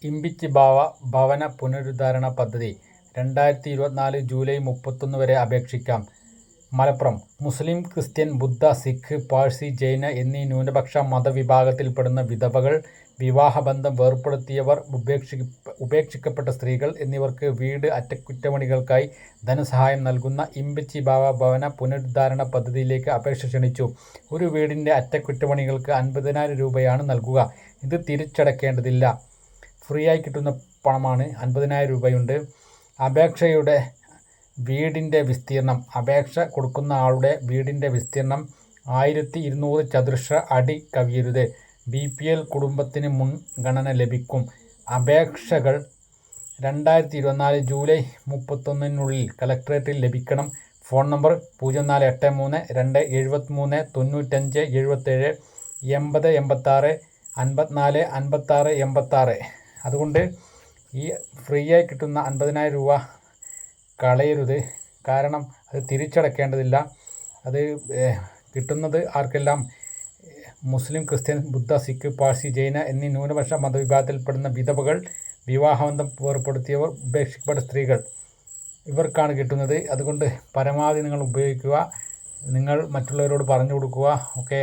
ഇമ്പിച്ചി ഭവന പുനരുദ്ധാരണ പദ്ധതി 2024 ജൂലൈ 31 വരെ അപേക്ഷിക്കാം. മലപ്പുറം മുസ്ലിം, ക്രിസ്ത്യൻ, ബുദ്ധ, സിഖ്, പാഴ്സി, ജൈന എന്നീ ന്യൂനപക്ഷ മതവിഭാഗത്തിൽപ്പെടുന്ന വിധവകൾ, വിവാഹബന്ധം വേർപെടുത്തിയവർ, ഉപേക്ഷിക്കപ്പെട്ട സ്ത്രീകൾ എന്നിവർക്ക് വീട് അറ്റകുറ്റപ്പണികൾക്കായി ധനസഹായം നൽകുന്ന ഇമ്പിച്ചി ഭവന പുനരുദ്ധാരണ പദ്ധതിയിലേക്ക് അപേക്ഷ ക്ഷണിച്ചു. ഒരു വീടിൻ്റെ അറ്റകുറ്റപ്പണികൾക്ക് 50,000 രൂപയാണ് നൽകുക. ഇത് തിരിച്ചടയ്ക്കേണ്ടതില്ല. ഫ്രീയായി കിട്ടുന്ന പണമാണ്. 50,000 രൂപയുണ്ട്. അപേക്ഷയുടെ വീടിൻ്റെ വിസ്തീർണം. അപേക്ഷ കൊടുക്കുന്ന ആളുടെ വീടിൻ്റെ വിസ്തീർണം 1200 ചതുരശ്ര അടി കവിയരുത്. BPL കുടുംബത്തിന് മുൻഗണന ലഭിക്കും. അപേക്ഷകൾ 2024 ജൂലൈ 31 കളക്ടറേറ്റിൽ ലഭിക്കണം. Phone number 0483 273 95 77 80 86 54 56 86. അതുകൊണ്ട് ഈ ഫ്രീയായി കിട്ടുന്ന 50,000 രൂപ കളയരുത്. കാരണം അത് തിരിച്ചടയ്ക്കേണ്ടതില്ല. അത് കിട്ടുന്നത് ആർക്കെല്ലാം? മുസ്ലിം, ക്രിസ്ത്യൻ, ബുദ്ധ, സിഖ്, പാഴ്സി, ജൈന എന്നീ ന്യൂനപക്ഷ മതവിഭാഗത്തിൽപ്പെടുന്ന വിധവകൾ, വിവാഹബന്ധം വേർപെടുത്തിയവർ, ഉപേക്ഷിക്കപ്പെട്ട സ്ത്രീകൾ ഇവർക്കാണ് കിട്ടുന്നത്. അതുകൊണ്ട് പരമാവധി നിങ്ങൾ ഉപയോഗിക്കുക. നിങ്ങൾ മറ്റുള്ളവരോട് പറഞ്ഞു കൊടുക്കുക. ഓക്കെ.